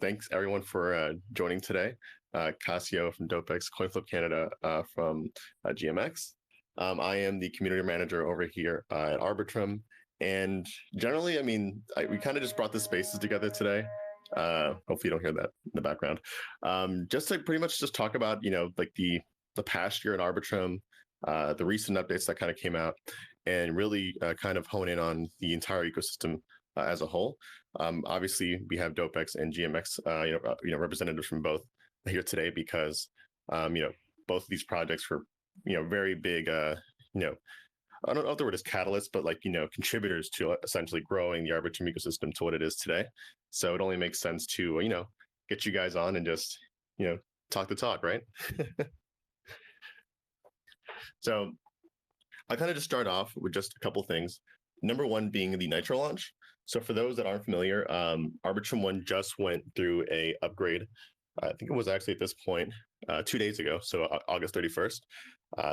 Thanks everyone for joining today. Cassio from Dopex, CoinFlip Canada from GMX. I am the community manager over here at Arbitrum. And generally, we kind of just brought the spaces together today. Hopefully you don't hear that in the background. Just to pretty much just talk about, like the past year in Arbitrum, the recent updates that kind of came out, and really kind of hone in on the entire ecosystem as a whole. Obviously, we have Dopex and GMX, representatives from both here today because, both of these projects were, very big, I don't know if the word is catalyst, but contributors to essentially growing the Arbitrum ecosystem to what it is today. So it only makes sense to, get you guys on and just, talk the talk, right? So I kind of just start off with just a couple things. Number one being the Nitro launch. So for those that aren't familiar, Arbitrum 1 just went through a upgrade. I think it was actually at this point 2 days ago, so August 31st.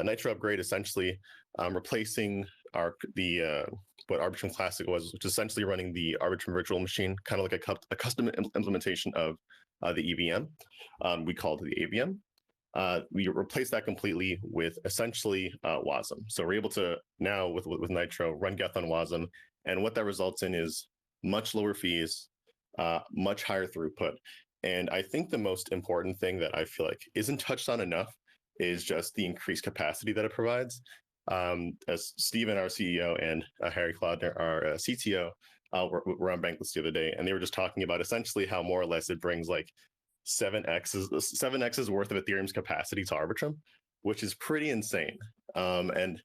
Nitro upgrade essentially replacing what Arbitrum Classic was, which is essentially running the Arbitrum virtual machine, kind of like a custom implementation of the EVM. We called it the AVM. We replaced that completely with essentially WASM. So we're able to now with Nitro run Geth on WASM, and what that results in is much lower fees, much higher throughput. And I think the most important thing that I feel like isn't touched on enough is just the increased capacity that it provides. As Steven, our CEO, and Harry Cloudner, our CTO, were on Bankless the other day, and they were just talking about essentially how more or less it brings like 7x's worth of Ethereum's capacity to Arbitrum, which is pretty insane. And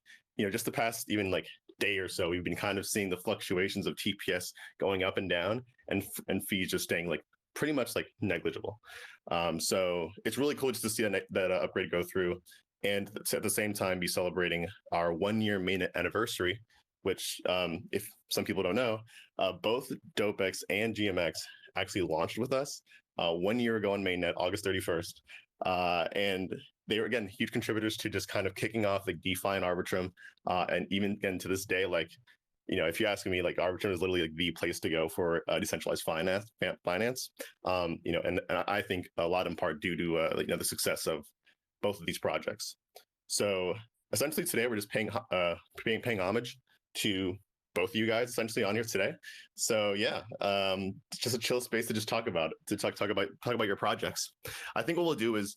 just the past even like day or so, we've been kind of seeing the fluctuations of TPS going up and down, and fees just staying like pretty much like negligible. So it's really cool just to see that upgrade go through, and at the same time be celebrating our 1 year main anniversary, which if some people don't know, both Dopex and GMX actually launched with us 1 year ago on mainnet, August 31st. And they were, again, huge contributors to just kind of kicking off like DeFi and Arbitrum. And even again to this day, like, if you're asking me, like Arbitrum is literally like the place to go for decentralized finance. And I think a lot in part due to the success of both of these projects. So essentially today we're just paying homage to both of you guys essentially on here today. So yeah, it's just a chill space to just talk about your projects. I think what we'll do is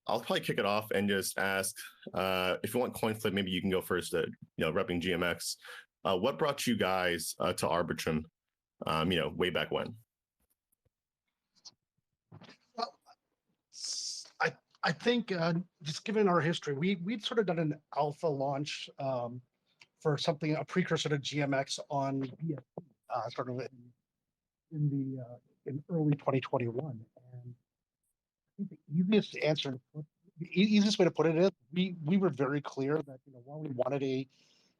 I'll probably kick it off and just ask if you want CoinFlip, maybe you can go first. Repping GMX. What brought you guys to Arbitrum? Way back when. Well, I think just given our history, we'd sort of done an alpha launch for something, a precursor to GMX on BSC, sort of in early 2021. And I think the easiest way to put it is we were very clear that while we wanted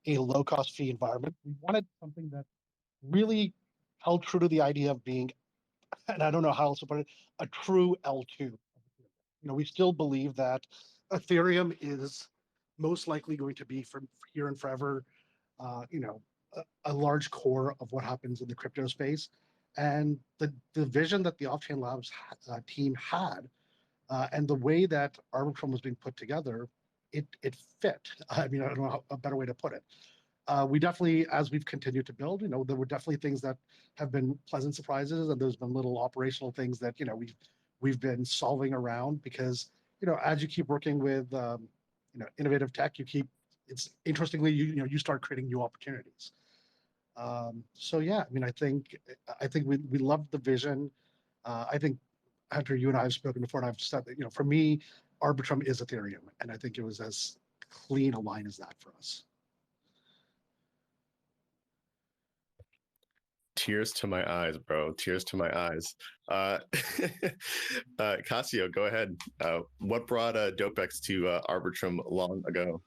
a low cost fee environment, we wanted something that really held true to the idea of being, and I don't know how else to put it, a true L2. We still believe that Ethereum is most likely going to be from here and forever, a large core of what happens in the crypto space. And the vision that the Off-Chain Labs team had, and the way that Arbitrum was being put together, it fit. I don't know a better way to put it. We definitely, as we've continued to build, there were definitely things that have been pleasant surprises, and there's been little operational things that we've been solving around because as you keep working with innovative tech, it's interestingly you start creating new opportunities. So yeah, I think we loved the vision. I think after you and I have spoken before, and I've said that for me, Arbitrum is Ethereum, and I think it was as clean a line as that for us. Tears to my eyes, bro. Tears to my eyes. Cassio, go ahead. What brought Dopex to Arbitrum long ago?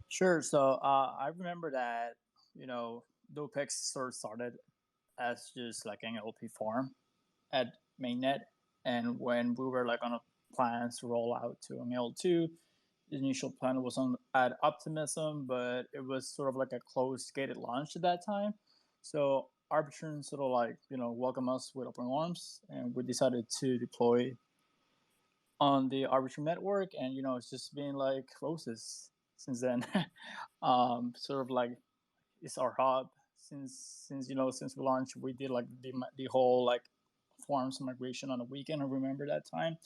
Sure. So I remember that, Dopex sort of started as just like an LP farm at mainnet. And when we were like on a plans to roll out to an L2, the initial plan was at Optimism, but it was sort of like a closed gated launch at that time. So Arbitrum sort of like, welcome us with open arms, and we decided to deploy on the Arbitrum network, and it's just been like roses since then. Sort of like it's our hub since we launched. We did like the whole like forms migration on a weekend. I remember that time.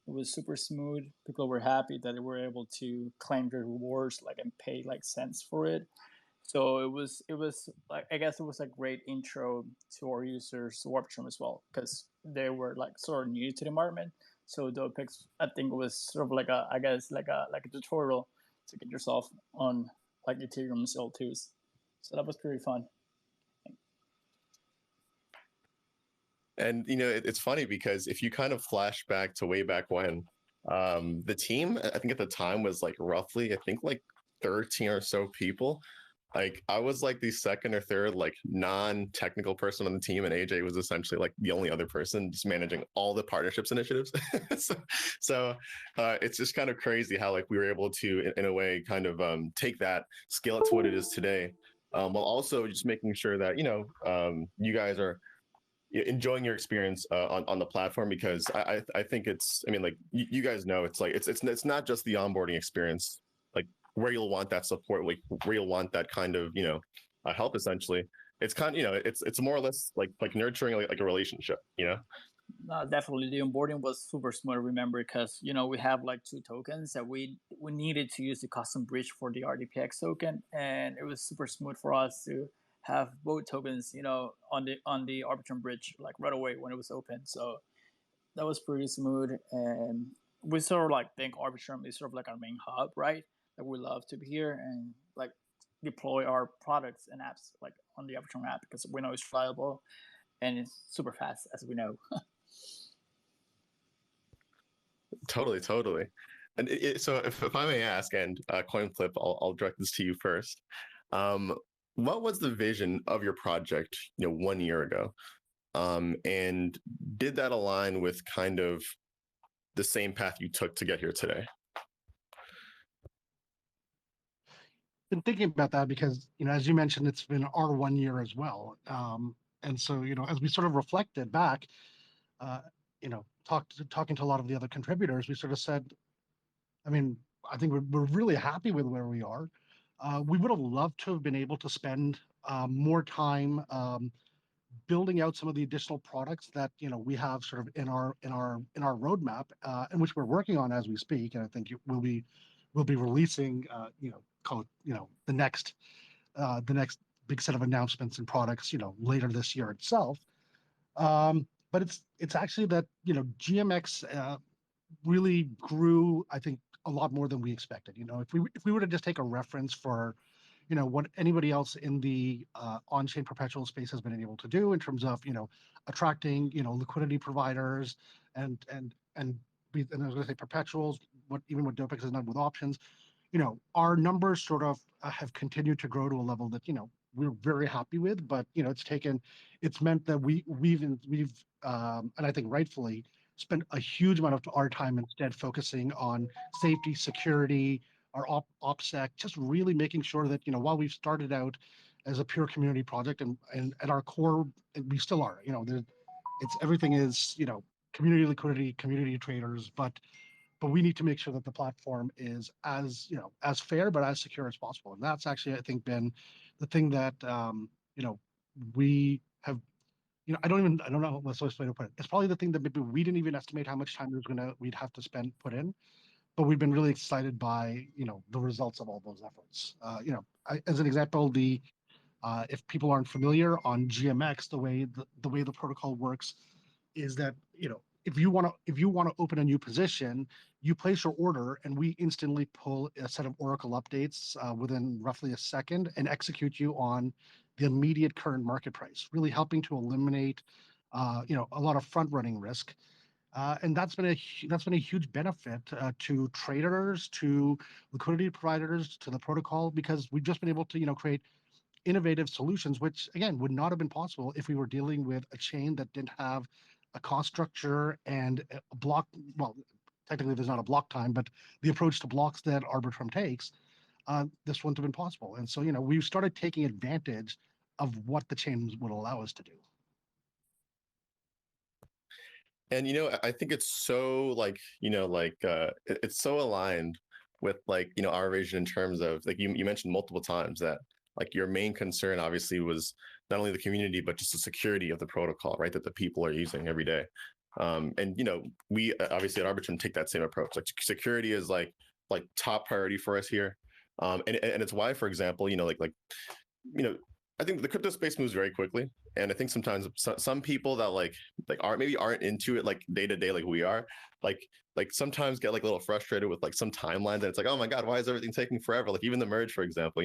It was super smooth. People were happy that they were able to claim their rewards like and pay like cents for it. So it was like, I guess it was a great intro to our users to Arbitrum as well, because they were like sort of new to the environment. So Dopex, I think, was sort of like a tutorial to get yourself on like Ethereum's L2s. So that was pretty fun. And it's funny because if you kind of flash back to way back when, the team, I think at the time, was like roughly, I think, like 13 or so people. Like I was like the second or third like non-technical person on the team, and AJ was essentially like the only other person just managing all the partnerships initiatives. so it's just kind of crazy how like we were able to, in a way, kind of take that, scale it to what it is today, while also just making sure that you guys are enjoying your experience on the platform, because I think it's, I mean, like you guys know, it's like it's not just the onboarding experience, like where you'll want that support, like where you'll want that kind of help. Essentially, it's kind of it's more or less like nurturing like a relationship. Definitely, the onboarding was super smooth. Remember, because we have like two tokens that we needed to use the custom bridge for the RDPX token, and it was super smooth for us to have both tokens, on the Arbitrum bridge like right away when it was open. So that was pretty smooth, and we sort of like think Arbitrum is sort of like our main hub, right? That we love to be here and like deploy our products and apps like on the Arbitrum app, because we know it's reliable and it's super fast, as we know. Totally. And so if I may ask, and coin flip, I'll direct this to you first. What was the vision of your project 1 year ago, and did that align with kind of the same path you took to get here today? Been thinking about that because, as you mentioned, it's been our 1 year as well. And so, as we sort of reflected back, uh, talking to a lot of the other contributors, we sort of said, I mean, I think we're really happy with where we are. We would have loved to have been able to spend more time building out some of the additional products that we have sort of in our roadmap, and which we're working on as we speak. And I think we'll be releasing call it the next big set of announcements and products later this year itself. But it's actually that GMX really grew, I think, a lot more than we expected. If we were to just take a reference for what anybody else in the on-chain perpetual space has been able to do in terms of attracting liquidity providers and I was going to say perpetuals, what Dopex has done with options, our numbers sort of have continued to grow to a level that we're very happy with. But it's meant that we've and I think rightfully spent a huge amount of our time instead focusing on safety, security, our OPSEC, just really making sure that while we've started out as a pure community project, and at our core we still are, it's everything is community liquidity, community traders, but we need to make sure that the platform is as fair but as secure as possible. And that's actually, I think, been the thing that we have. I don't know what's the best way to put it. It's probably the thing that maybe we didn't even estimate how much time we'd have to put in, but we've been really excited by the results of all those efforts. As an example, if people aren't familiar on GMX, the way the protocol works is that if you want to open a new position, you place your order, and we instantly pull a set of Oracle updates within roughly a second and execute you on the immediate current market price, really helping to eliminate a lot of front running risk. And that's been a huge benefit to traders, to liquidity providers, to the protocol, because we've just been able to create innovative solutions, which again would not have been possible if we were dealing with a chain that didn't have a cost structure and a block. Well, technically there's not a block time, but the approach to blocks that Arbitrum takes, this wouldn't have been possible. And so we've started taking advantage of what the chain would allow us to do. And I think it's so like it's so aligned with like our vision in terms of like you mentioned multiple times that like your main concern obviously was not only the community but just the security of the protocol, right? That the people are using every day. And we obviously at Arbitrum take that same approach. Like security is like top priority for us here. And it's why, for example, I think the crypto space moves very quickly, and I think sometimes some people that aren't into it like day to day like we are, like sometimes get like a little frustrated with like some timelines, and it's like, oh my god, why is everything taking forever? Like even the merge, for example,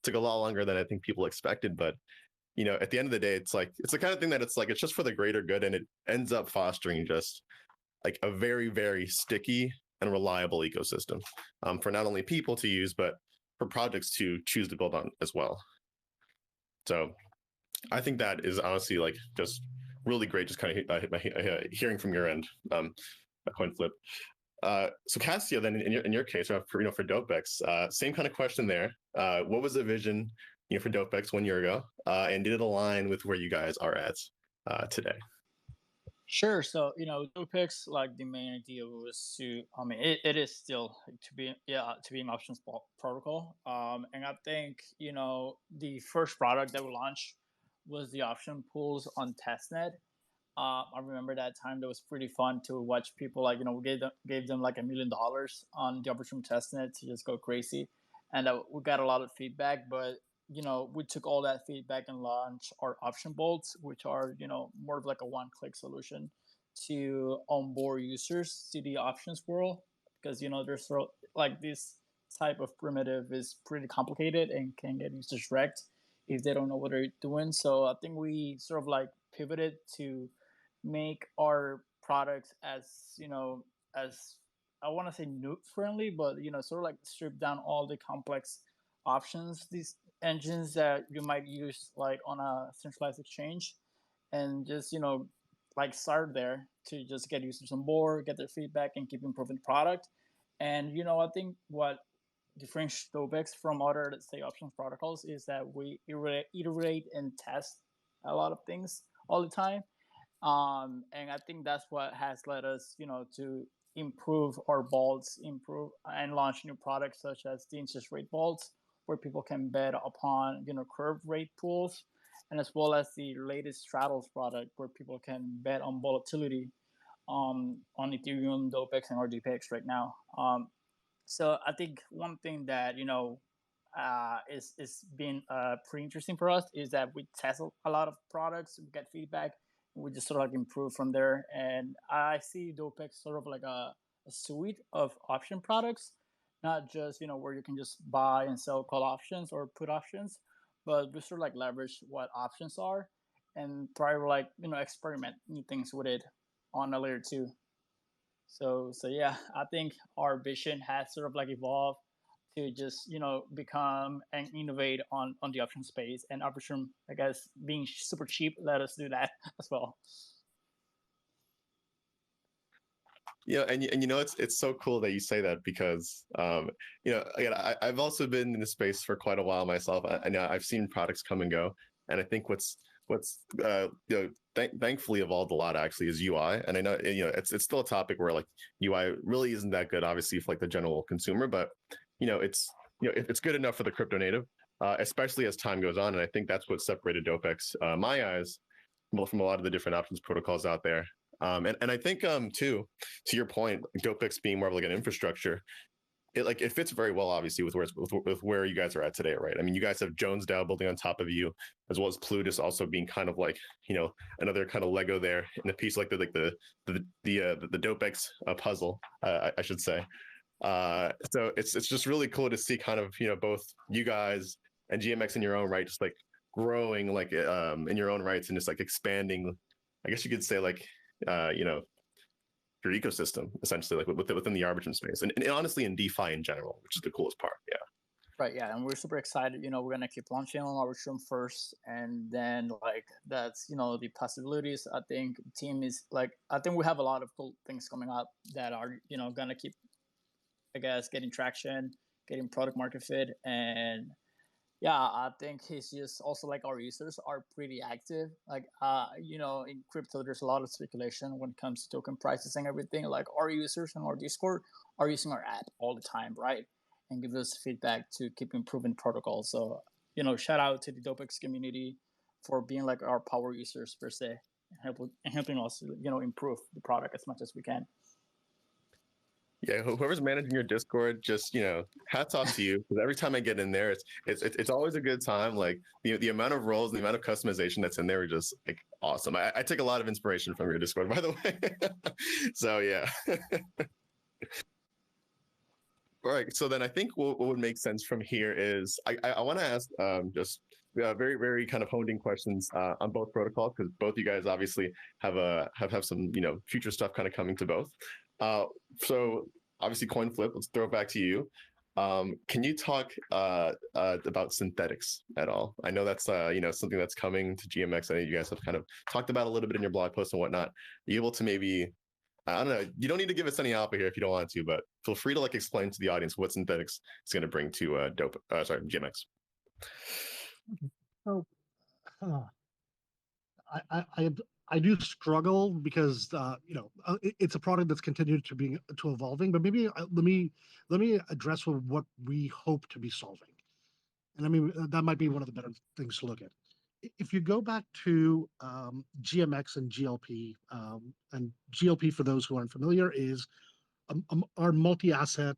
took a lot longer than I think people expected, but at the end of the day, it's like it's the kind of thing that it's like it's just for the greater good, and it ends up fostering just like a very very sticky and reliable ecosystem for not only people to use but for projects to choose to build on as well. So I think that is honestly like just really great. Just kind of hearing from your end, a coin flip. So Cassio, then in your case, for Dopex, same kind of question there. What was the vision for Dopex 1 year ago, and did it align with where you guys are at today? Sure. So, Dopex, like the main idea was to, I mean, it is still to be an options protocol. And I think, the first product that we launched was the option pools on testnet. I remember that time that was pretty fun to watch people like, we gave them like $1 million on the Arbitrum testnet to just go crazy. And we got a lot of feedback, but we took all that feedback and launched our option bolts, which are, more of like a one-click solution to onboard users to the options world. Because, there's like this type of primitive is pretty complicated and can get users wrecked if they don't know what they're doing. So I think we sort of like pivoted to make our products as, as I want to say noob friendly, but, sort of like strip down all the complex options, these engines that you might use like on a centralized exchange, and just like start there to just get users on board, get their feedback, and keep improving the product. And I think what differentiates Dopex from other, let's say, options protocols is that we iterate and test a lot of things all the time. And I think that's what has led us to improve our vaults, improve and launch new products such as the interest rate vaults, where people can bet upon curve rate pools, and as well as the latest straddles product where people can bet on volatility on Ethereum, Dopex, and RDPX right now. So I think one thing that is been pretty interesting for us is that we test a lot of products, we get feedback, and we just sort of like improve from there. And I see Dopex sort of like a suite of option products, not just where you can just buy and sell call options or put options, but we sort of like leverage what options are and try to like experiment new things with it on a layer 2. So yeah, I think our vision has sort of like evolved to just become and innovate on the option space, and Arbitrum, I guess, being super cheap, let us do that as well. Yeah, and it's so cool that you say that because again, I've also been in the space for quite a while myself. I've seen products come and go, and I think what's thankfully evolved a lot actually is UI. And I know it's still a topic where like UI really isn't that good, obviously, for like the general consumer, but it's good enough for the crypto native, especially as time goes on. And I think that's what separated Dopex, my eyes, from a lot of the different options protocols out there. And I think too, to your point, Dopex being more of like an infrastructure, it fits very well, obviously, with where you guys are at today, right? I mean, you guys have Jones DAO building on top of you, as well as Plutus also being kind of like another kind of Lego there in the piece, like the Dopex puzzle, I should say. So it's just really cool to see kind of both you guys and GMX in your own right, just like growing like in your own rights and just like expanding. I guess you could say like your ecosystem essentially, like within the Arbitrum space, and honestly in DeFi in general, which is the coolest part. Yeah. Right, yeah, and we're super excited. We're gonna keep launching on Arbitrum first, and then like that's the possibilities. I think the team is like, I think we have a lot of cool things coming up that are gonna keep, I guess, getting traction, getting product market fit, and Yeah, I think he's just also like our users are pretty active. Like, in crypto, there's a lot of speculation when it comes to token prices and everything. Like, our users on our Discord are using our app all the time, right? And give us feedback to keep improving protocol. So, shout out to the Dopex community for being like our power users per se, and helping us, improve the product as much as we can. Yeah, whoever's managing your Discord, just hats off to you. Because every time I get in there, it's always a good time. Like the amount of roles, and the amount of customization that's in there are just like awesome. I take a lot of inspiration from your Discord, by the way. So yeah. All right. So then I think what would make sense from here is I want to ask just very very kind of honed in questions on both protocols, because both you guys obviously have some future stuff kind of coming to both. So obviously coin flip. Let's throw it back to you. Can you talk about synthetics at all? I know that's something that's coming to GMX. I know you guys have kind of talked about a little bit in your blog post and whatnot. Are you able to maybe, I don't know, you don't need to give us any alpha here if you don't want to, but feel free to like explain to the audience what synthetics is going to bring to GMX. So, I do struggle because it's a product that's continued to evolving. But maybe let me address what we hope to be solving, and I mean that might be one of the better things to look at. If you go back to GMX and GLP, and GLP for those who aren't familiar is our multi-asset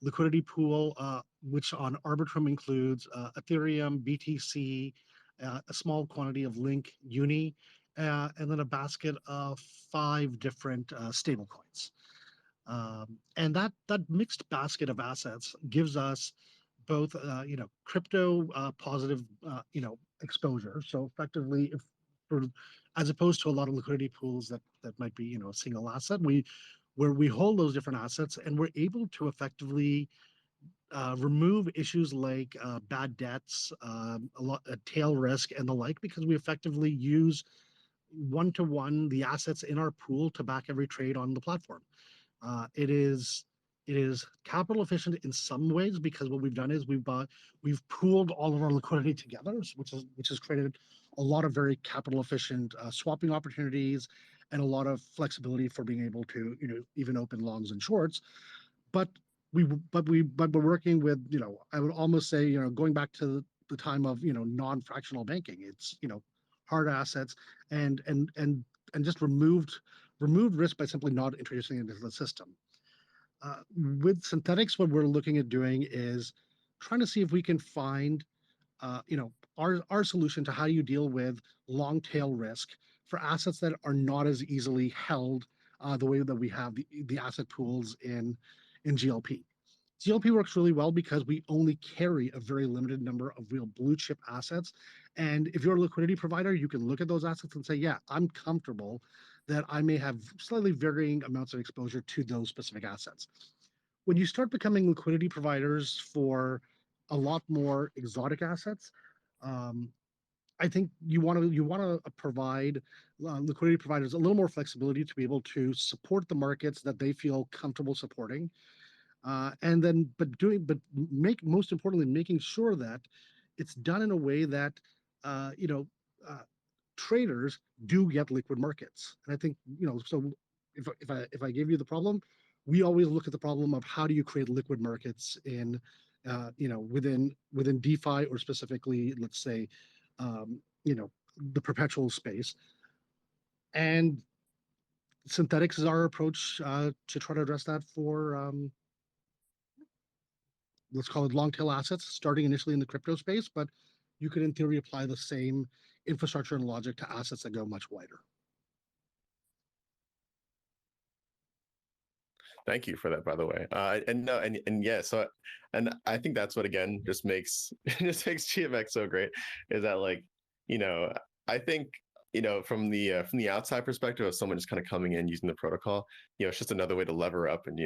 liquidity pool, which on Arbitrum includes Ethereum, BTC, a small quantity of Link, Uni, and then a basket of 5 different stable coins. And that mixed basket of assets gives us both, crypto positive, exposure. So effectively, as opposed to a lot of liquidity pools that might be, a single asset, where we hold those different assets and we're able to effectively remove issues like bad debts, tail risk, and the like, because we effectively use one-to-one the assets in our pool to back every trade on the platform. It is capital efficient in some ways because what we've done is we've pooled all of our liquidity together, which has created a lot of very capital efficient swapping opportunities and a lot of flexibility for being able to even open longs and shorts. But we're working with I would almost say going back to the time of non-fractional banking. It's hard assets and just removed risk by simply not introducing it into the system. With synthetics, what we're looking at doing is trying to see if we can find, our solution to how you deal with long tail risk for assets that are not as easily held the way that we have the asset pools in GLP. GLP works really well because we only carry a very limited number of real blue chip assets. And if you're a liquidity provider, you can look at those assets and say, yeah, I'm comfortable that I may have slightly varying amounts of exposure to those specific assets. When you start becoming liquidity providers for a lot more exotic assets, I think you want to provide liquidity providers a little more flexibility to be able to support the markets that they feel comfortable supporting, and then most importantly making sure that it's done in a way that uh, you know uh, traders do get liquid markets. And I think so if I give you the problem, we always look at the problem of how do you create liquid markets in within DeFi, or specifically, let's say, um, you know the perpetual space. And synthetics is our approach to try to address that for let's call it long tail assets, starting initially in the crypto space, but you could in theory apply the same infrastructure and logic to assets that go much wider. Thank you for that, by the way. And no, and yeah, so and I think that's what again just makes GMX so great, is that like, I think from the outside perspective of someone just kind of coming in using the protocol, it's just another way to lever up and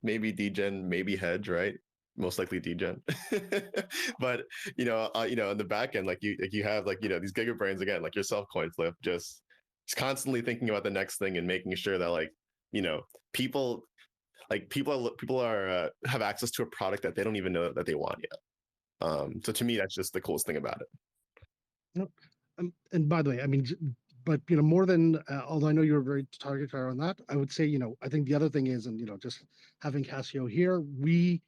maybe degen, maybe hedge, right? Most likely degen. But in the back end, like you have like these giga brains again, like yourself, coin flip, just constantly thinking about the next thing and making sure that like people are have access to a product that they don't even know that they want yet. So to me, that's just the coolest thing about it. Yep. And by the way, I mean, but more than although I know you're very targeted on that, I would say I think the other thing is, and just having Casio here, you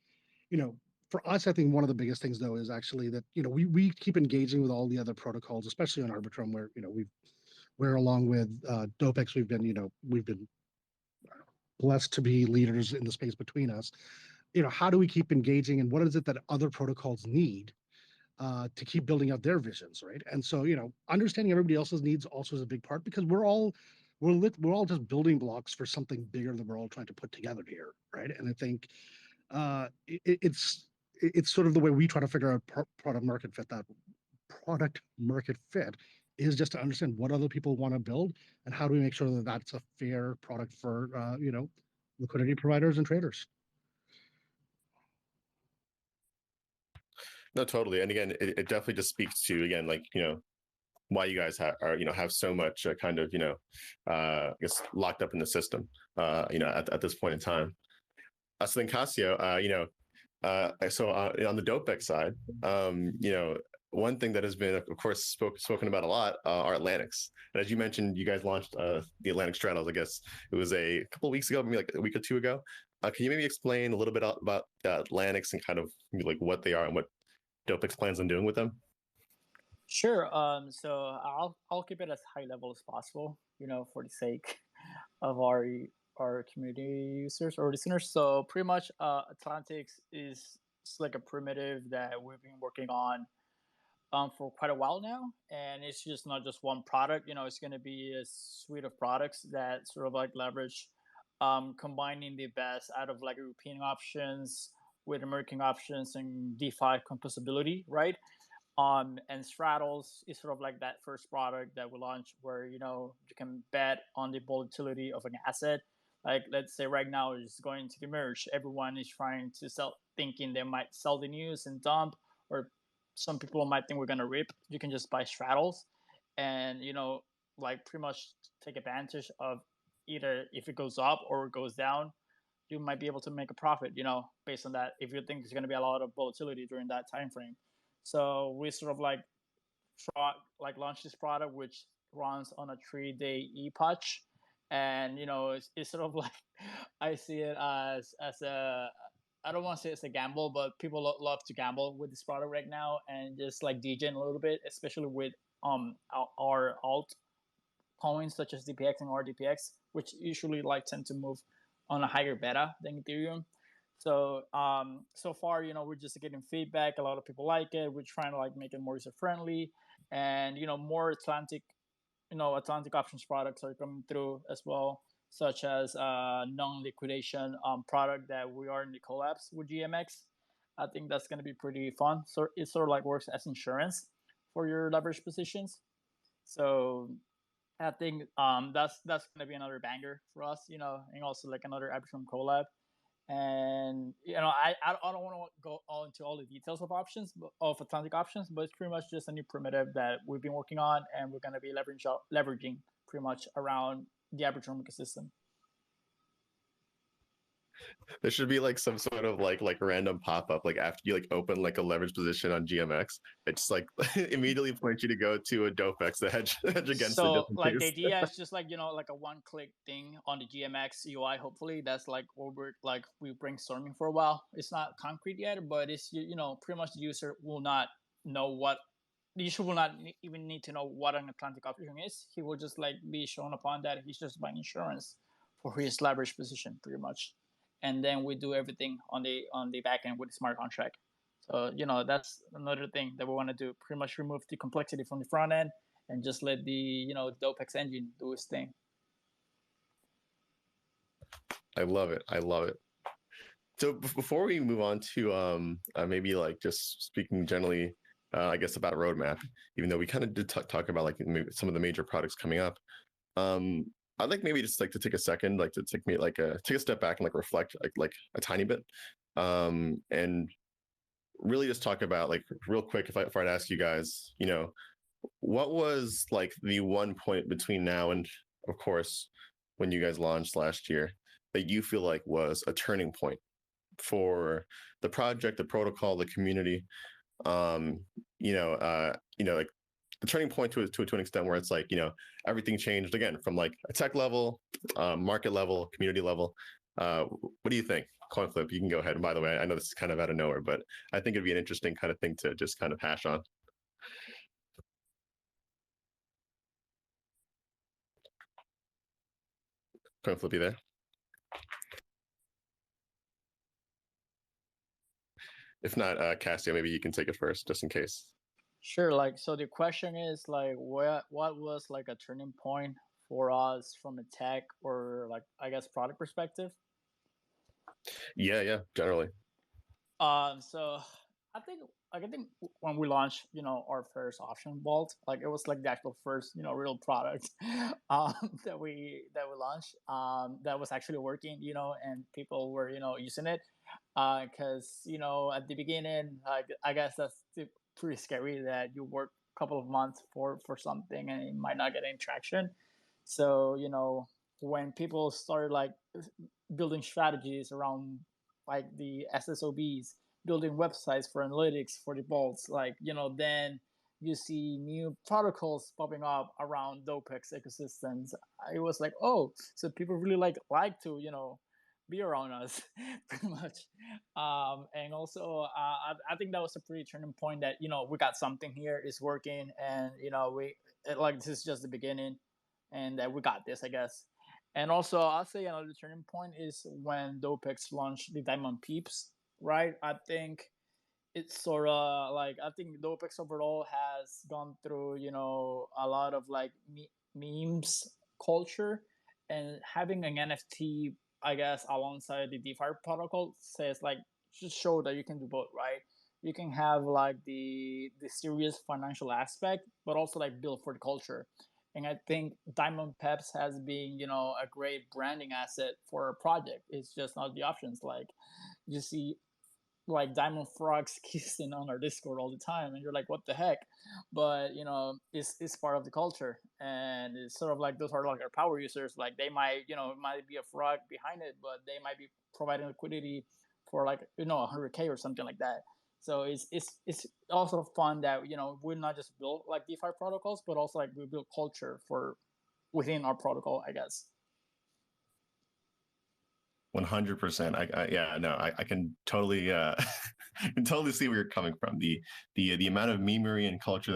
know for us, I think one of the biggest things though is actually that we keep engaging with all the other protocols, especially on Arbitrum, where we're along with Dopex, we've been blessed to be leaders in the space between us. How do we keep engaging, and what is it that other protocols need to keep building out their visions, right? And so, understanding everybody else's needs also is a big part, because we're all just building blocks for something bigger that we're all trying to put together here, right? And I think it's sort of the way we try to figure out product market fit. That product market fit is just to understand what other people want to build, and how do we make sure that that's a fair product for liquidity providers and traders. No, totally. And again, it definitely just speaks to, again, like, why you guys have so much kind of, I guess locked up in the system, at this point in time. So then Casio, on the Dopex side, one thing that has been, of course, spoken about a lot are Atlantics. And as you mentioned, you guys launched the Atlantic straddles. I guess it was a couple of weeks ago, maybe like a week or two ago. Can you maybe explain a little bit about Atlantics and kind of like what they are and what Dopex plans on doing with them? Sure. So I'll keep it as high level as possible, for the sake of our community users or listeners. So pretty much, Atlantics is just like a primitive that we've been working on for quite a while now, and it's just not just one product. It's going to be a suite of products that sort of like leverage combining the best out of like European options with American options and DeFi composability, right? And straddles is sort of like that first product that we launched, where you can bet on the volatility of an asset. Like, let's say right now is going to the merge, everyone is trying to sell, thinking they might sell the news and dump, or some people might think we're gonna rip. You can just buy straddles, and like pretty much take advantage of either if it goes up or it goes down. You might be able to make a profit, based on that, if you think there's going to be a lot of volatility during that time frame. So we sort of like launch this product, which runs on a 3-day epoch, and it's sort of like I see it as a, I don't want to say it's a gamble, but people love to gamble with this product right now, and just like degen a little bit, especially with our alt coins such as DPX and RDPX, which usually like tend to move on a higher beta than Ethereum. So so far, we're just getting feedback. A lot of people like it. We're trying to like make it more user friendly, and more Atlantic options products are coming through as well, such as non-liquidation product that we are in the collabs with GMX. I think that's going to be pretty fun. So it sort of like works as insurance for your leverage positions. So I think that's gonna be another banger for us, and also like another Arbitrum collab. And I don't want to go all into all the details of options, of Atlantic options, but it's pretty much just a new primitive that we've been working on, and we're gonna be leveraging pretty much around the Arbitrum ecosystem. There should be like some sort of like random pop up like after you like open like a leverage position on GMX. It's like immediately points you to go to a Dopex to hedge against it. So like the idea is just like like a one-click thing on the GMX UI. Hopefully that's like what we brainstorming for a while. It's not concrete yet, but it's pretty much the user will not know what the user will not even need to know what an Atlantic option is. He will just like be shown upon that he's just buying insurance for his leverage position pretty much, and then we do everything on the back end with the smart contract. So that's another thing that we want to do. Pretty much remove the complexity from the front end and just let the Dopex engine do its thing. I love it. I love it. So before we move on to maybe like just speaking generally, I guess about roadmap, even though we kind of did talk about like maybe some of the major products coming up, I'd like maybe just like to take a second, like to take a step back and like reflect like a tiny bit, and really just talk about like real quick if I'd ask you guys, what was like the one point between now and of course when you guys launched last year that you feel like was a turning point for the project, the protocol, the community? um, like the turning point to an extent where it's like, everything changed again from like a tech level, market level, community level. What do you think? Coin flip, you can go ahead. And by the way, I know this is kind of out of nowhere, but I think it'd be an interesting kind of thing to just kind of hash on. Coin flip, you there? If not, Cassio, maybe you can take it first, just in case. Sure. Like, so the question is like, what was like a turning point for us from a tech or like, I guess, product perspective? Yeah, generally. So I think when we launched, our first option vault, like it was like the actual first, real product, that we launched, that was actually working, and people were, using it, because at the beginning, like I guess that's pretty scary that you work a couple of months for something and it might not get any traction. So when people started like building strategies around like the SSOBs, building websites for analytics for the vaults, like then you see new protocols popping up around Dopex ecosystems. It was like, oh, so people really like to be around us, pretty much. And also, I think that was a pretty turning point that we got something here, is working, and like this is just the beginning, and that we got this, I guess. And also, I'll say another turning point is when Dopex launched the Diamond Peeps, right? I think it's sort of like, I think Dopex overall has gone through a lot of like memes culture, and having an NFT, I guess, alongside the DeFi protocol says like, just show that you can do both, right? You can have like the serious financial aspect, but also like build for the culture. And I think Diamond Peps has been a great branding asset for a project. It's just not the options, like you see like diamond frogs kissing on our Discord all the time, and you're like, what the heck? But it's part of the culture, and it's sort of like those are like our power users. Like they might, it might be a frog behind it, but they might be providing liquidity for like 100K or something like that. So it's also fun that we're not just build like DeFi protocols, but also like we build culture for within our protocol, I guess. 100%. Yeah, no, I can totally can totally see where you're coming from. The amount of memery and culture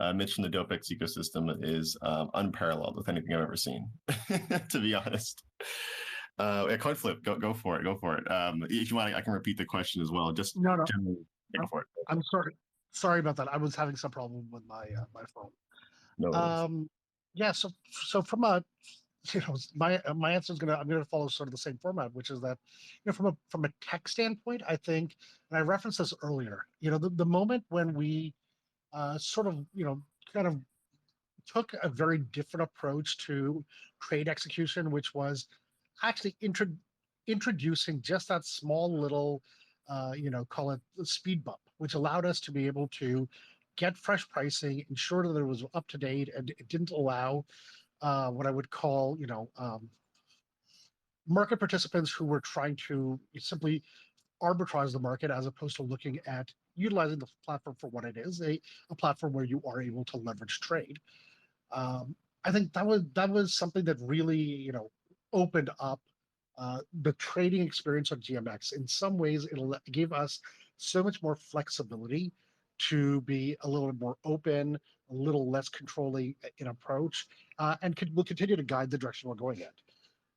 that Mitch in the Dopex ecosystem is unparalleled with anything I've ever seen, to be honest. Yeah, coin flip, go for it, go for it. If you want, I can repeat the question as well. Just No, no, generally, go for it. I'm sorry about that. I was having some problem with my phone. No worries. Yeah, so from a my answer is I'm gonna follow sort of the same format, which is that from a tech standpoint, I think, and I referenced this earlier, the moment when we sort of kind of took a very different approach to trade execution, which was actually introducing just that small little call it the speed bump, which allowed us to be able to get fresh pricing, ensure that it was up to date, and it didn't allow what I would call, market participants who were trying to simply arbitrage the market as opposed to looking at utilizing the platform for what it is, a platform where you are able to leverage trade. I think that was something that really, opened up the trading experience on GMX. In some ways, it'll give us so much more flexibility to be a little bit more open, a little less controlling in approach, and will continue to guide the direction we're going at.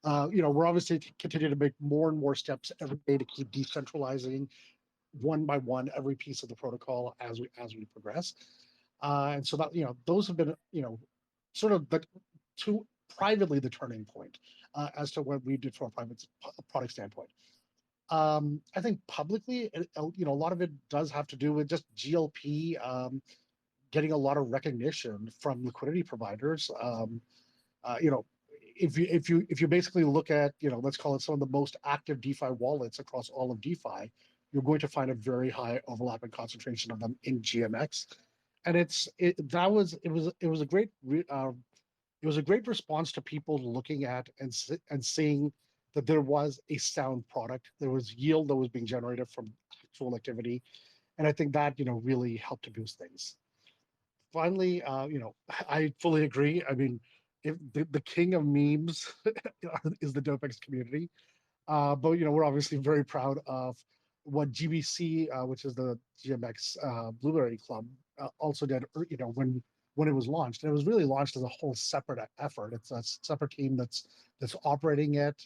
We're obviously continue to make more and more steps every day to keep decentralizing one by one every piece of the protocol as we progress. And so that those have been sort of the to privately the turning point as to what we did from a private product standpoint. I think publicly, a lot of it does have to do with just GLP getting a lot of recognition from liquidity providers. You know, if you basically look at let's call it some of the most active DeFi wallets across all of DeFi, you're going to find a very high overlap and concentration of them in GMX, and it was a great response to people looking at and seeing that there was a sound product. There was yield that was being generated from actual activity, and I think that really helped to boost things. Finally, I fully agree. I mean, if the king of memes is the Dopex community, but we're obviously very proud of what GBC, which is the GMX Blueberry Club, also did. When it was launched, and it was really launched as a whole separate effort. It's a separate team that's operating it,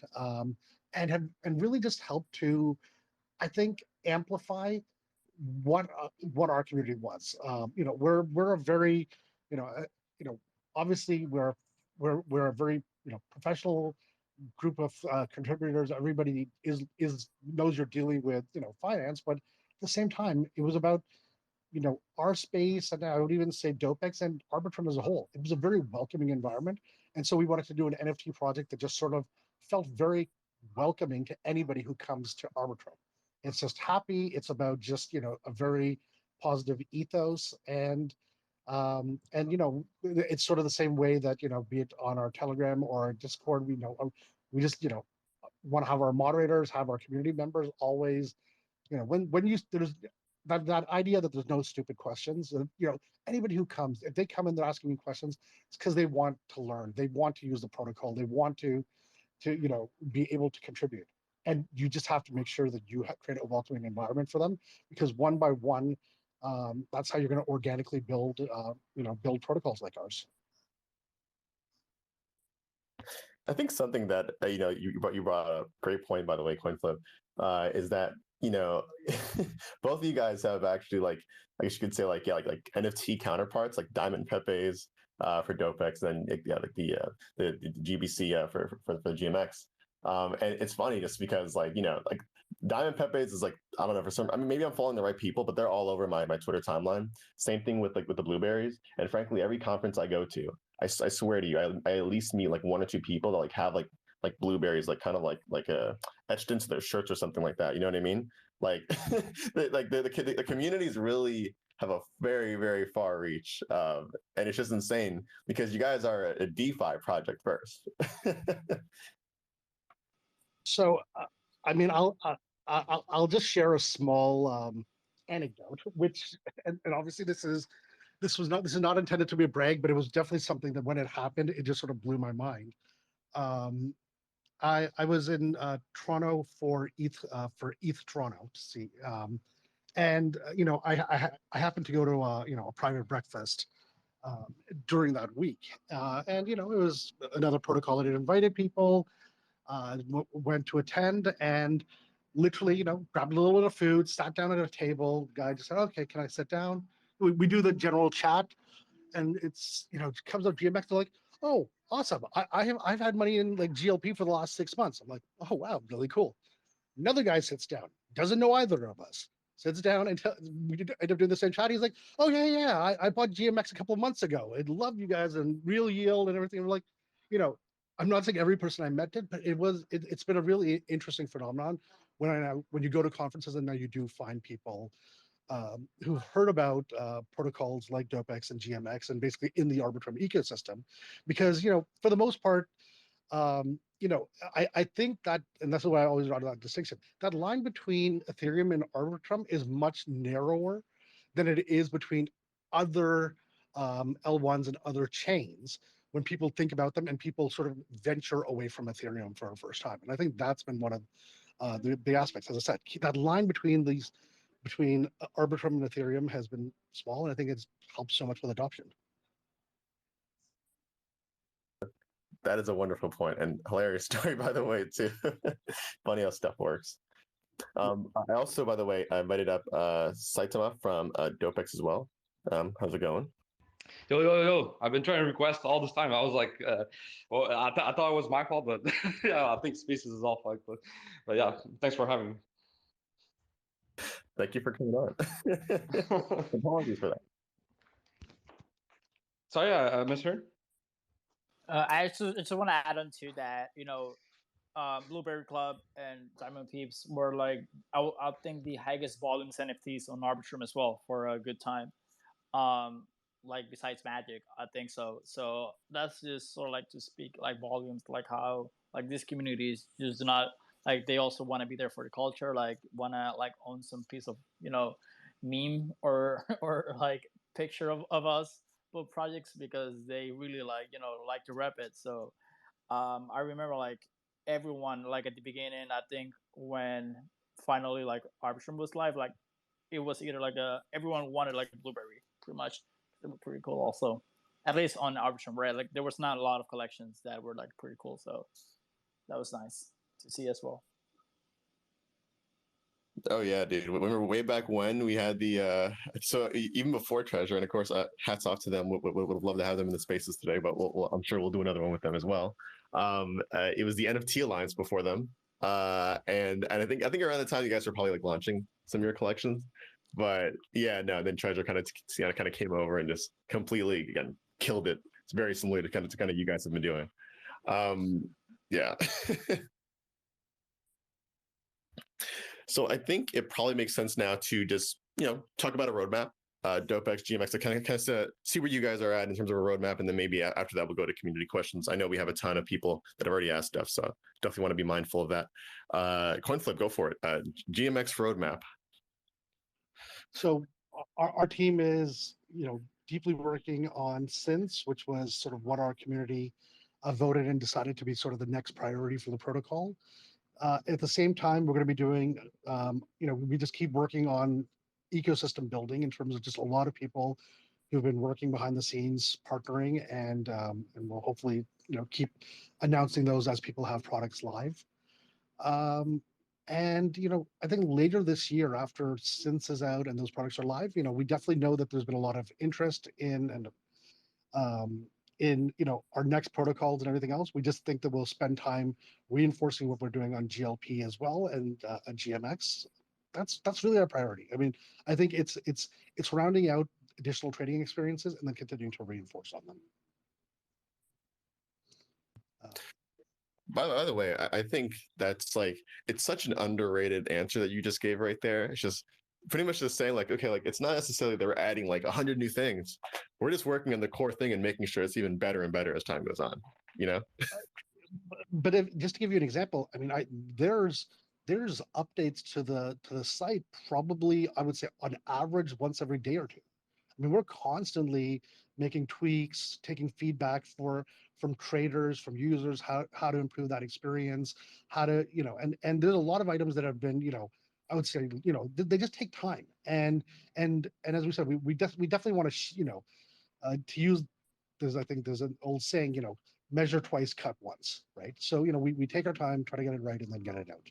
and really just helped to, I think, amplify what our community was. We're a very, you know, uh, obviously we're a very professional group of contributors. Everybody is knows you're dealing with finance, but at the same time, it was about our space, and I would even say Dopex and Arbitrum as a whole. It was a very welcoming environment, and so we wanted to do an NFT project that just sort of felt very welcoming to anybody who comes to Arbitrum. It's just happy. It's about just a very positive ethos, and it's sort of the same way that be it on our Telegram or our Discord, we just want to have our moderators, have our community members always when you there's that idea that there's no stupid questions. Anybody who comes, if they come and they're asking me questions, it's because they want to learn, they want to use the protocol, they want to be able to contribute, and you just have to make sure that you create a welcoming environment for them, because one by one, that's how you're going to organically build protocols like ours. I think something that you brought a great point, by the way, CoinFlip, is that both of you guys have actually, like, I guess you could say, like, yeah, like NFT counterparts, like Diamond Pepes for Dopex, and then like the GBC for GMX. And it's funny just because, like, like Diamond Pepes is like, I don't know, for some, I mean, maybe I'm following the right people, but they're all over my Twitter timeline. Same thing with the blueberries, and frankly, every conference I go to, I swear to you, I at least meet like one or two people that like have like blueberries, like kind of like etched into their shirts or something like that. You know what I mean? Like the communities really have a very, very far reach, and it's just insane because you guys are a DeFi project first. So, I mean, I'll just share a small anecdote, which, and obviously this is not intended to be a brag, but it was definitely something that when it happened, it just sort of blew my mind. Um, I was in Toronto for ETH Toronto to see, and I happened to go to a private breakfast during that week, and it was another protocol that had invited people. Went to attend, and literally grabbed a little bit of food, sat down at a table. The guy just said, "Okay, can I sit down?" We do the general chat, and it's it comes up GMX. They're like, "Oh, awesome! I've had money in like GLP for the last 6 months." I'm like, "Oh wow, really cool." Another guy sits down, doesn't know either of us. Sits down and we end up doing the same chat. He's like, "Oh yeah, I bought GMX a couple of months ago. I love you guys and real yield and everything." We're like, you know, I'm not saying every person I met did, but it's been a really interesting phenomenon when you go to conferences, and now you do find people who've heard about protocols like Dopex and GMX, and basically in the Arbitrum ecosystem, because for the most part, I think that, and that's why I always draw that distinction. That line between Ethereum and Arbitrum is much narrower than it is between other L1s and other chains when people think about them and people sort of venture away from Ethereum for the first time. And I think that's been one of the aspects. As I said, that line between Arbitrum and Ethereum has been small, and I think it's helped so much with adoption. That is a wonderful point and hilarious story, by the way, too. Funny how stuff works. I also, by the way, I invited up Saitama from Dopex as well. How's it going? Yo. I've been trying to request all this time. I was like, well, I thought it was my fault, but yeah, I think Spaces is off. Like, but yeah, thanks for having me. Thank you for coming on. Apologies for that. Sorry, I misheard. I just want to add on to that. Blueberry Club and Diamond Peeps were like I think the highest volumes NFTs on Arbitrum as well for a good time. Like besides Magic, I think so. So that's just sort of like to speak like volumes, like how like these communities just do not like they also want to be there for the culture, like want to like own some piece of meme or or like picture of us both projects because they really like like to rep it. So I remember like everyone like at the beginning. I think when finally like Arbitrum was live, like it was either like a everyone wanted like a blueberry pretty much. It was pretty cool also. At least on Arbitrum, right? Like there was not a lot of collections that were like pretty cool, so that was nice to see as well. Oh yeah, dude. Remember way back when we had the even before Treasure, and of course, hats off to them. Would love to have them in the spaces today, but I'm sure we'll do another one with them as well. It was the NFT Alliance before them, and I think around the time you guys were probably like launching some of your collections, but yeah, no, then Treasure kind of came over and just completely again killed it. It's very similar to kind of you guys have been doing. Yeah. So I think it probably makes sense now to just, talk about a roadmap, Dopex, GMX, to kind of see where you guys are at in terms of a roadmap. And then maybe after that, we'll go to community questions. I know we have a ton of people that have already asked stuff, so definitely want to be mindful of that. Coinflip, go for it. GMX roadmap. So our team is, deeply working on Synths, which was sort of what our community voted and decided to be sort of the next priority for the protocol. At the same time, we're going to be doing, we just keep working on ecosystem building in terms of just a lot of people who've been working behind the scenes, partnering, and we'll hopefully, keep announcing those as people have products live. And I think later this year, after Synths is out and those products are live, we definitely know that there's been a lot of interest um, in our next protocols and everything else. We just think that we'll spend time reinforcing what we're doing on GLP as well and GMX. That's really our priority. I mean, I think it's rounding out additional trading experiences and then continuing to reinforce on them. By the way, I think that's like it's such an underrated answer that you just gave right there. It's just pretty much just saying like, okay, like it's not necessarily that we're adding like 100 new things. We're just working on the core thing and making sure it's even better and better as time goes on. You know? But just to give you an example, I mean, there's updates to the site probably I would say on average once every day or two. I mean, we're constantly making tweaks, taking feedback from traders, from users, how to improve that experience, how to, and there's a lot of items that have been, I would say, they just take time. And as we said, we definitely want to, to use I think there's an old saying, measure twice, cut once, right? So, we take our time, try to get it right, and then get it out.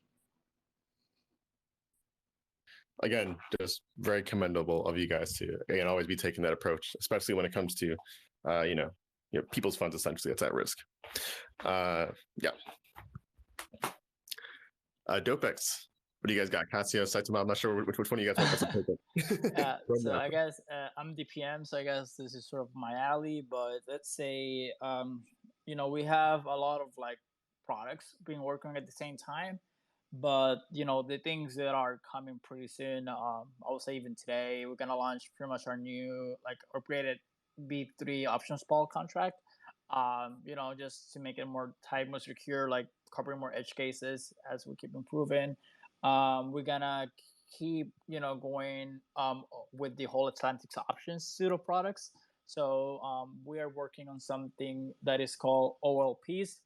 Again, just very commendable of you guys to again always be taking that approach, especially when it comes to people's funds essentially that's at risk. Yeah. Dopex. What do you guys got? Casio, Saitama? I'm not sure which one of you guys want us to take it. Yeah, so I guess I'm the PM, so I guess this is sort of my alley. But let's say, we have a lot of like products being working at the same time. But the things that are coming pretty soon, I would say even today, we're gonna launch pretty much our new like upgraded B3 options pool contract. Just to make it more tight, more secure, like covering more edge cases as we keep improving. We're gonna keep going with the whole Atlantic options pseudo products. So we are working on something that is called OLPs,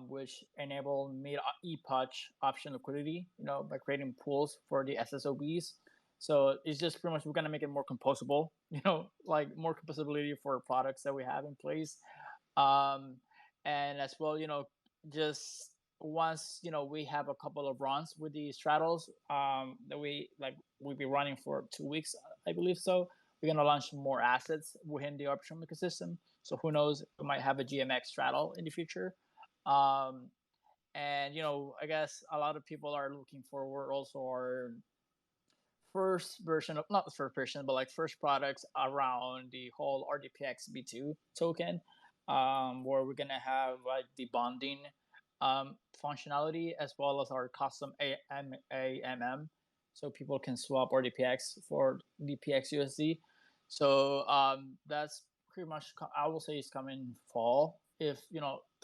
which enable mid epoch option liquidity, by creating pools for the SSOBs. So it's just pretty much we're gonna make it more composable, like more composability for products that we have in place. And as well, just once we have a couple of runs with the straddles that we'll be running for 2 weeks, I believe. So we're gonna launch more assets within the Arbitrum ecosystem. So who knows, we might have a GMX straddle in the future. And I guess a lot of people are looking forward also our first version of not the first version but like first products around the whole RDPX B2 token, where we're gonna have like the bonding functionality as well as our custom AMM, so people can swap RDPX for DPX USD. So that's pretty much I will say is coming fall if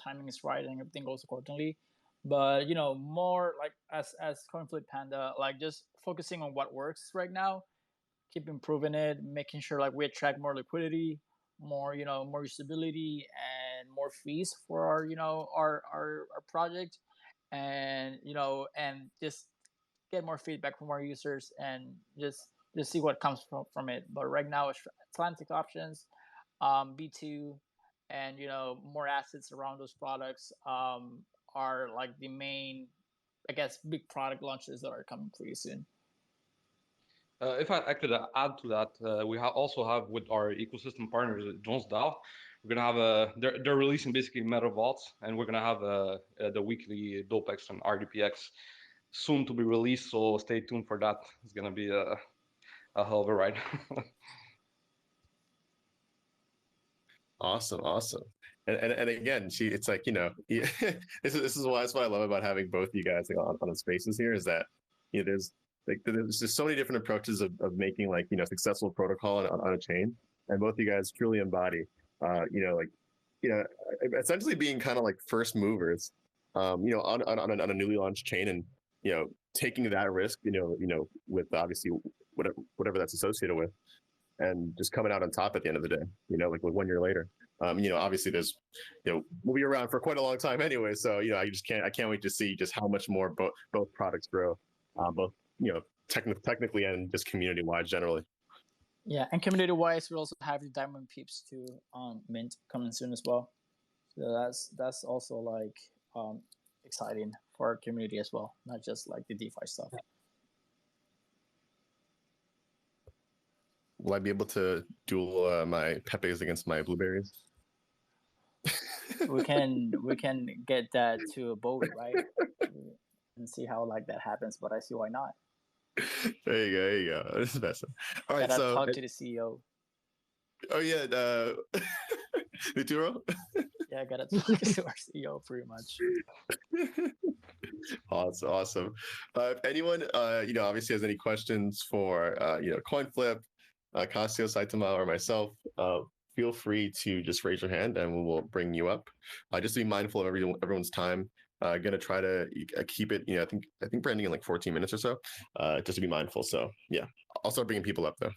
timing is right and everything goes accordingly. But more like as Coinflip Panda, like just focusing on what works right now keep improving it, making sure like we attract more liquidity, more more usability, and more fees for our our project, and and just get more feedback from our users, and just see what comes from it. But right now, it's Atlantic options, B2, and more assets around those products are like the main, I guess, big product launches that are coming pretty soon. If I could add to that, we also have with our ecosystem partners, Jones DAO, we're gonna have they're releasing basically meta vaults, and we're gonna have the weekly Dopex and RDPX soon to be released. So stay tuned for that. It's gonna be a hell of a ride. Awesome. And again, it's like, this is why, that's what I love about having both you guys like, on the spaces here, is that there's just so many different approaches of making like successful protocol on a chain, and both you guys truly embody essentially being kind of like first movers on a newly launched chain, and taking that risk with obviously whatever that's associated with, and just coming out on top at the end of the day, like 1 year later. Obviously there's, we'll be around for quite a long time anyway. So, I can't wait to see just how much more both products grow, both, technically and just community wise generally. Yeah. And community wise, we also have the Diamond Peeps too on Mint coming soon as well. So that's also like exciting for our community as well, not just like the DeFi stuff. Will I be able to duel my Pepes against my blueberries? we can get that to a vote, right? And see how like that happens. But I see why not. There you go. This is best. All right, gotta talk to the CEO. Oh yeah, Vituro. Yeah, I gotta talk to our CEO pretty much. Awesome. If anyone, obviously has any questions for, CoinFlip, Casio, Saitama, or myself, feel free to just raise your hand and we will bring you up. Just be mindful of everyone's time. Gonna try to keep it, I think we're ending in like 14 minutes or so, just to be mindful. So yeah, I'll start bringing people up though.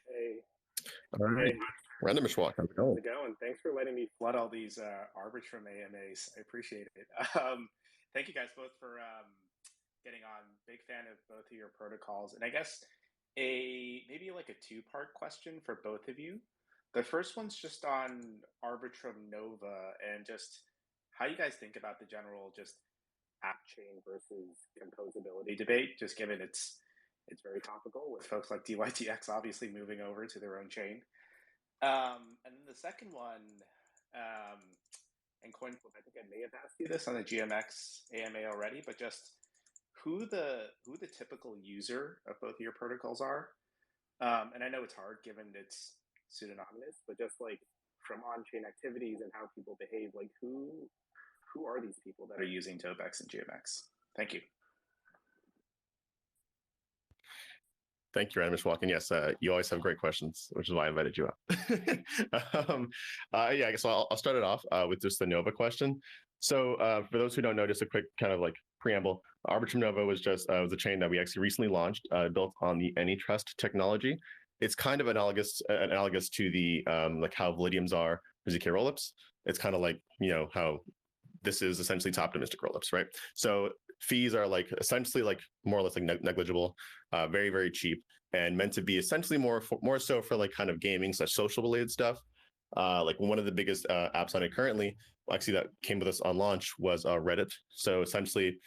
Hey. All right. Hey. Randomish Walk. How's it going? How's it going? Thanks for letting me flood all these Arbitrum AMAs. I appreciate it. Thank you guys both for getting on. Big fan of both of your protocols. And I guess maybe like a two-part question for both of you. The first one's just on Arbitrum Nova and just how you guys think about the general just app chain versus composability debate, just given it's very topical with folks like DYTX obviously moving over to their own chain. And then the second one, and CoinFlip, I think I may have asked you this on the GMX AMA already, but just who the typical user of both of your protocols are. And I know it's hard given it's pseudonymous, but just like from on-chain activities and how people behave, like who are these people that are using Dopex and GMX? Thank you. Thank you, Randomish Walk. And yes, you always have great questions, which is why I invited you up. Yeah, I guess I'll start it off with just the Nova question. So for those who don't know, just a quick kind of like preamble, Arbitrum Nova was a chain that we actually recently launched, built on the AnyTrust technology. It's kind of analogous to the like how Validiums are for ZK rollups. It's kind of like, how this is essentially to optimistic rollups, right? So fees are like essentially like more or less like negligible, very, very cheap, and meant to be essentially more so for like kind of gaming / social related stuff. Like one of the biggest apps on it currently, actually that came with us on launch, was Reddit. So essentially,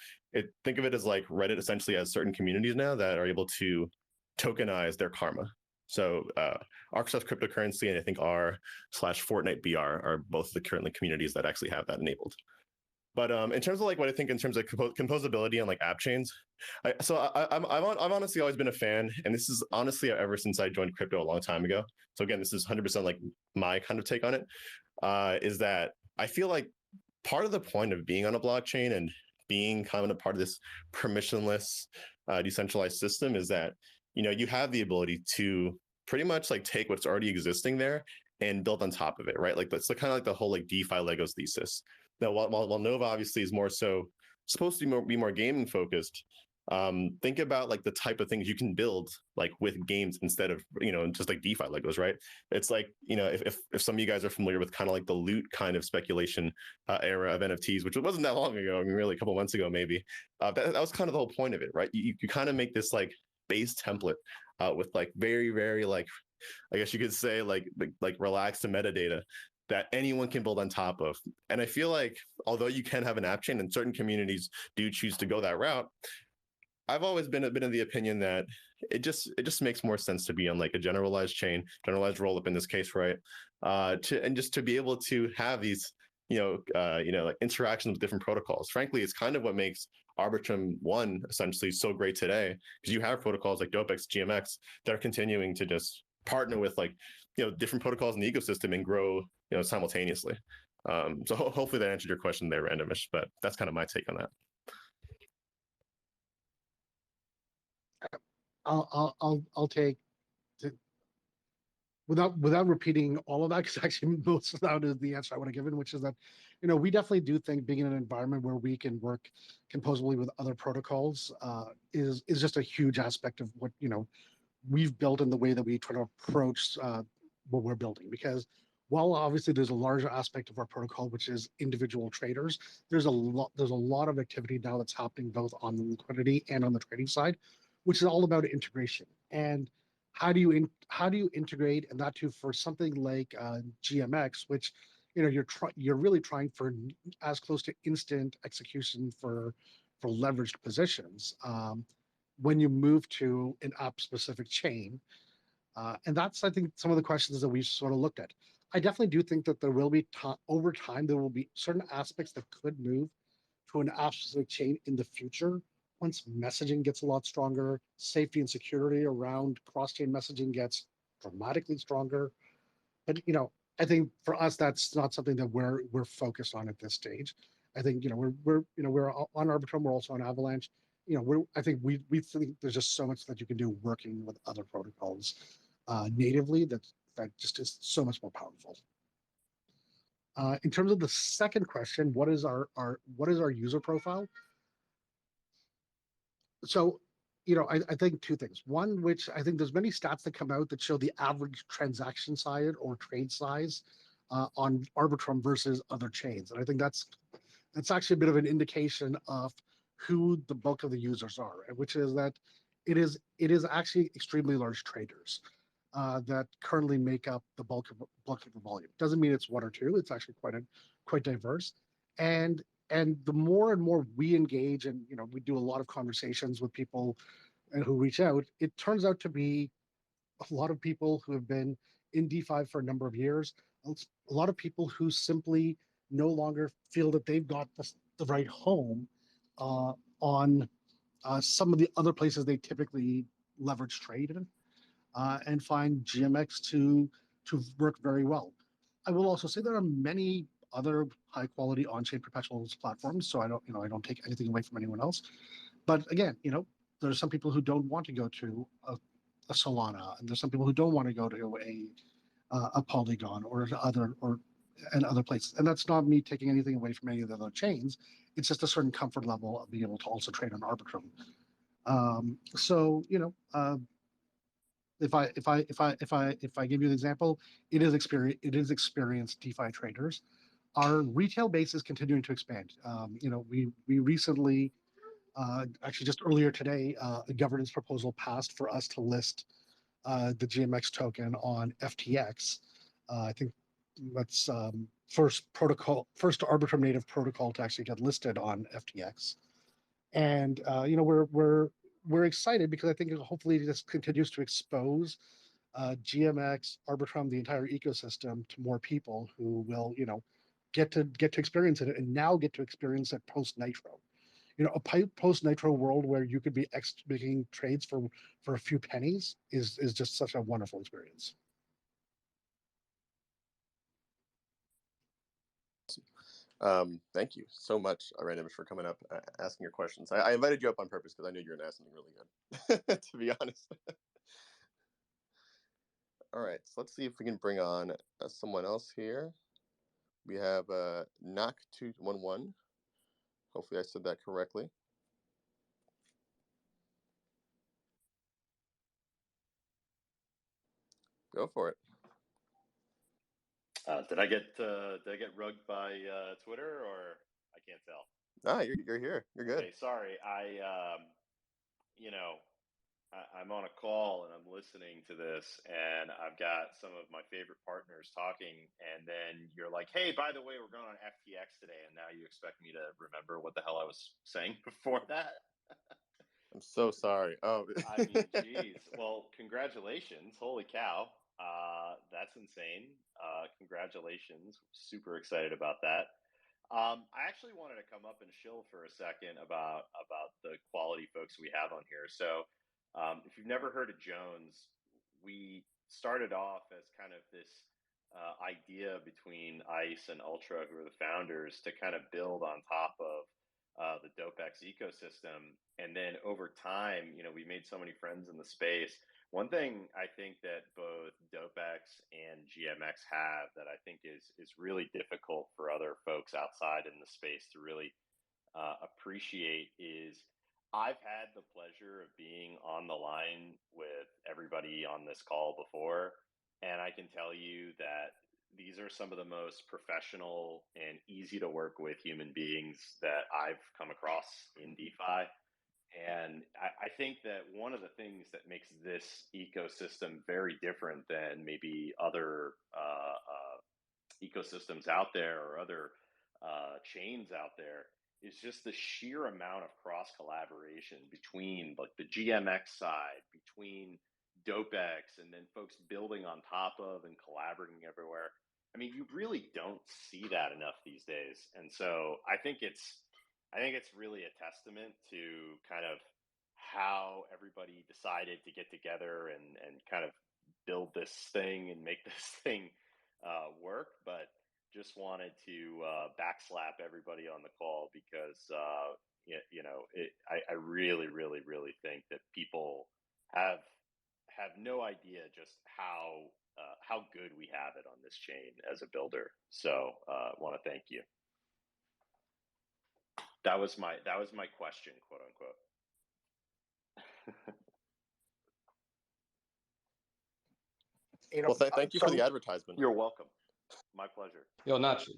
think of it as like Reddit essentially has certain communities now that are able to tokenize their karma. So Arcsoft cryptocurrency and I think r/Fortnite BR are both the currently communities that actually have that enabled. But in terms of like what I think in terms of composability on like app chains, I've honestly always been a fan, and this is honestly ever since I joined crypto a long time ago. So again, this is 100% like my kind of take on it, is that I feel like part of the point of being on a blockchain and being kind of a part of this permissionless, decentralized system is that you have the ability to pretty much like take what's already existing there and build on top of it, right? Like that's kind of like the whole like DeFi Legos thesis. Now, while Nova obviously is more so supposed to be more gaming focused, think about like the type of things you can build like with games instead of just like DeFi Legos, right? It's like if some of you guys are familiar with kind of like the loot kind of speculation era of NFTs, which wasn't that long ago. I mean, really a couple months ago maybe. That was kind of the whole point of it, right? You kind of make this like base template with like very very like I guess you could say like relaxed metadata that anyone can build on top of. And I feel like although you can have an app chain and certain communities do choose to go that route, I've always been of the opinion that it just makes more sense to be on like a generalized chain, generalized rollup in this case, right? To be able to have these like interactions with different protocols. Frankly, it's kind of what makes Arbitrum 1 essentially so great today, because you have protocols like Dopex, GMX that are continuing to just partner with like different protocols in the ecosystem and grow simultaneously. So hopefully that answered your question there, Randomish, but that's kind of my take on that. I'll take without repeating all of that, because actually most of that is the answer I would have given, which is that we definitely do think being in an environment where we can work composably with other protocols is just a huge aspect of what we've built in the way that we try to approach what we're building. Because while obviously there's a larger aspect of our protocol, which is individual traders, there's a lot of activity now that's happening both on the liquidity and on the trading side, which is all about integration. And how do you integrate, and that too for something like GMX, which you're really trying for as close to instant execution for leveraged positions when you move to an app specific chain. And that's, I think, some of the questions that we've sort of looked at. I definitely do think that there will be over time, there will be certain aspects that could move to an app specific chain in the future once messaging gets a lot stronger, safety and security around cross-chain messaging gets dramatically stronger. But I think for us, that's not something that we're focused on at this stage. I think we're on Arbitrum, we're also on Avalanche. I think we think there's just so much that you can do working with other protocols natively that just is so much more powerful. In terms of the second question, what is our user profile? So, I think two things. One, which I think there's many stats that come out that show the average transaction size or trade size on Arbitrum versus other chains, and I think that's actually a bit of an indication of who the bulk of the users are, which is that it is actually extremely large traders that currently make up the bulk of the volume. Doesn't mean it's one or two. It's actually quite diverse, and the more and more we engage, and we do a lot of conversations with people who reach out, it turns out to be a lot of people who have been in DeFi for a number of years, a lot of people who simply no longer feel that they've got the right home on some of the other places they typically leverage trade in, and find GMX to work very well. I will also say there are many other high quality on-chain perpetuals platforms, so I don't take anything away from anyone else. But again, there are some people who don't want to go to a Solana, and there's some people who don't want to go to a Polygon or other places. And that's not me taking anything away from any of the other chains. It's just a certain comfort level of being able to also trade on Arbitrum. If I give you an example, it is experienced DeFi traders. Our retail base is continuing to expand. We recently, actually just earlier today, a governance proposal passed for us to list the GMX token on FTX. I think that's first Arbitrum native protocol to actually get listed on FTX. And we're excited because I think hopefully this continues to expose GMX, Arbitrum, the entire ecosystem to more people who will get to experience it, and now get to experience it post Nitro. A post Nitro world where you could be making trades for a few pennies is just such a wonderful experience. Thank you so much, Randomish, for coming up, asking your questions. I invited you up on purpose because I knew you were going to ask something really good, to be honest. All right, so let's see if we can bring on someone else here. We have Knock211. Hopefully I said that correctly. Go for it. Did I get rugged by Twitter, or I can't tell? Ah, you're here. You're good. Okay, sorry. I'm on a call and I'm listening to this, and I've got some of my favorite partners talking, and then you're like, "Hey, by the way, we're going on FTX today," and now you expect me to remember what the hell I was saying before that. I'm so sorry. Oh, I mean, geez. Well, congratulations! Holy cow, that's insane. Congratulations! Super excited about that. I actually wanted to come up and shill for a second about the quality folks we have on here. So, if you've never heard of Jones, we started off as kind of this idea between ICE and Ultra, who are the founders, to kind of build on top of the Dopex ecosystem. And then over time, we made so many friends in the space. One thing I think that both Dopex and GMX have that I think is really difficult for other folks outside in the space to really appreciate is I've had the pleasure of being on the line with everybody on this call before, and I can tell you that these are some of the most professional and easy to work with human beings that I've come across in DeFi. And I think that one of the things that makes this ecosystem very different than maybe other ecosystems out there or other chains out there is just the sheer amount of cross collaboration between like the GMX side, between Dopex, and then folks building on top of and collaborating everywhere. I mean, you really don't see that enough these days, and so I think it's really a testament to kind of how everybody decided to get together and kind of build this thing and make this thing work. But just wanted to backslap everybody on the call because I really, really, really think that people have no idea just how good we have it on this chain as a builder. So want to thank you. That was my question, quote unquote. Well, thank you for the advertisement. You're welcome. My pleasure. Yo, Natch,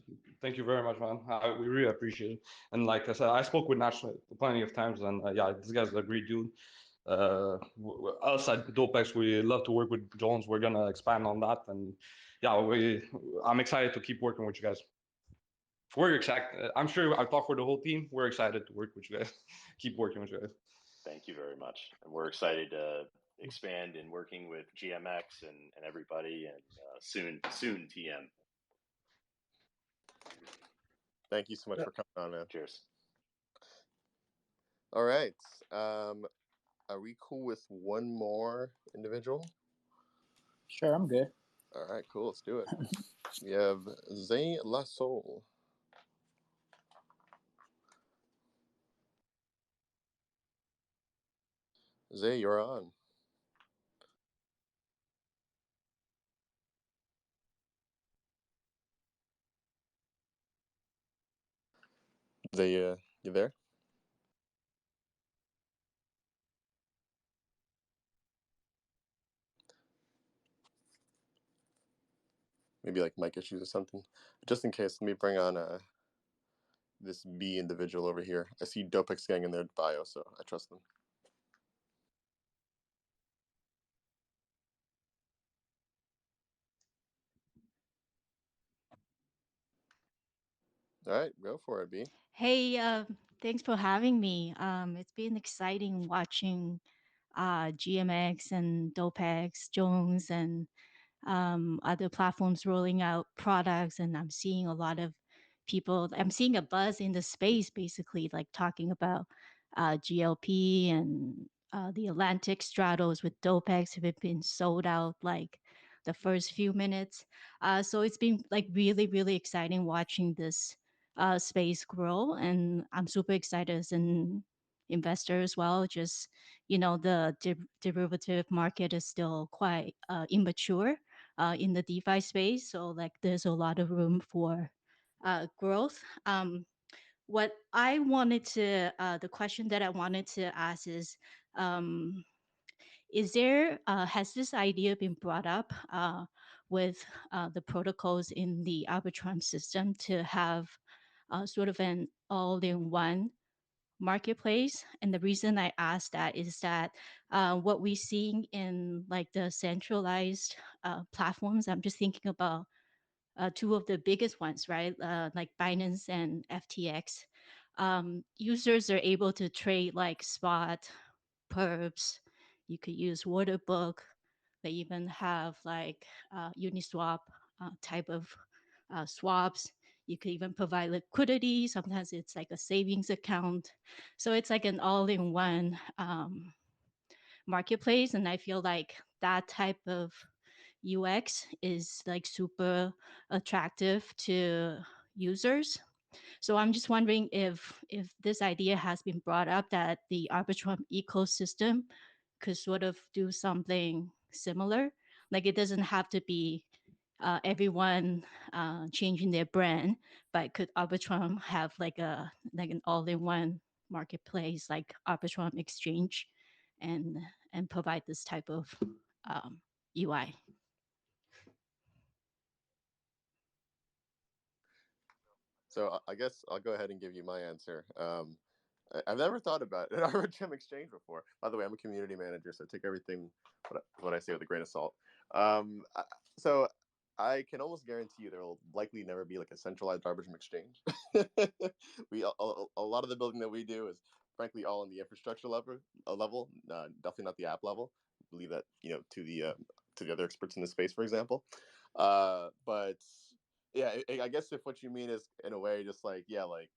thank you very much, man. We really appreciate it. And like I said, I spoke with Natch plenty of times, and yeah, this guy's a great dude. Us at Dopex, we love to work with Jones. We're gonna expand on that, and yeah, I'm excited to keep working with you guys. We're excited. I'm sure I talk for the whole team. We're excited to work with you guys. Keep working with you guys. Thank you very much, and we're excited to expand in working with GMX and everybody, and soon TM. Thank you so much for coming on, man. Cheers. All right. Are we cool with one more individual? Sure, I'm good. All right, cool. Let's do it. We have Zay La Soul. Zay, you're on. Zay, you there? Maybe like mic issues or something. Just in case, let me bring on this B individual over here. I see Dopex Gang in their bio, so I trust them. All right, go for it, B. Hey, thanks for having me. It's been exciting watching GMX and Dopex, Jones, and other platforms rolling out products, and I'm seeing a lot of people. I'm seeing a buzz in the space, basically, like talking about GLP and the Atlantic straddles with Dopex have been sold out like the first few minutes. So it's been like really, really exciting watching this space grow, and I'm super excited as an investor as well. Just, the derivative market is still quite immature in the DeFi space. So like there's a lot of room for growth. What I wanted to, the question that I wanted to ask is there, has this idea been brought up with the protocols in the Arbitrum system to have sort of an all-in-one marketplace? And the reason I ask that is that what we're seeing in like the centralized platforms, I'm just thinking about two of the biggest ones, right? Like Binance and FTX. Users are able to trade like spot, perps. You could use order book. They even have like Uniswap type of swaps. You could even provide liquidity. Sometimes it's like a savings account. So it's like an all-in-one marketplace. And I feel like that type of UX is like super attractive to users. So I'm just wondering if this idea has been brought up that the Arbitrum ecosystem could sort of do something similar. Like it doesn't have to be everyone changing their brand, but could Arbitrum have like an all-in-one marketplace like Arbitrum Exchange, and provide this type of UI? So I guess I'll go ahead and give you my answer. I've never thought about an Arbitrum exchange before. By the way, I'm a community manager, so take everything what I say with a grain of salt. So I can almost guarantee you there will likely never be like a centralized Arbitrum exchange. A lot of the building that we do is frankly all on the infrastructure level, definitely not the app level. I believe that to the other experts in the space, for example. But yeah, I guess if what you mean is in a way just like like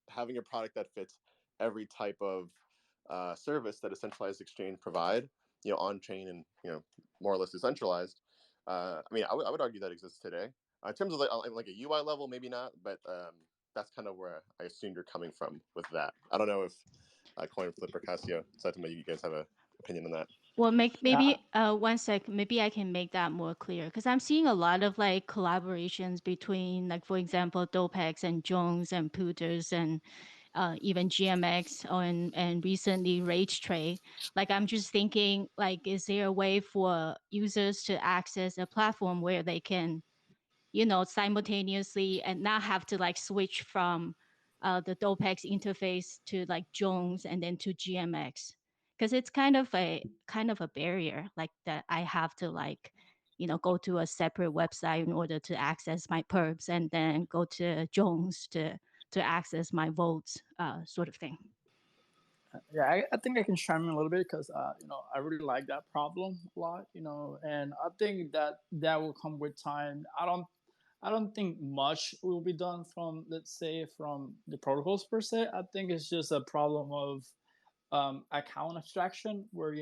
having a product that fits every type of service that a centralized exchange provide, on chain and more or less decentralized. I mean, I would argue that exists today. In terms of like a UI level, maybe not, but that's kind of where I assume you're coming from with that. I don't know if Coin Flip or Casio, Saitama, you guys have an opinion on that. Well, maybe 1 sec. Maybe I can make that more clear because I'm seeing a lot of like collaborations between, like for example, Dopex and Jones and Pooters and even GMX and recently Rage Trade. Like I'm just thinking, like, is there a way for users to access a platform where they can, simultaneously and not have to like switch from the Dopex interface to like Jones and then to GMX? Because it's kind of a barrier, like that I have to like go to a separate website in order to access my perps and then go to Jones to access my votes, sort of thing. Yeah, I think I can chime in a little bit because I really like that problem a lot, and I think that will come with time. I don't think much will be done from, let's say, from the protocols per se. I think it's just a problem of account abstraction where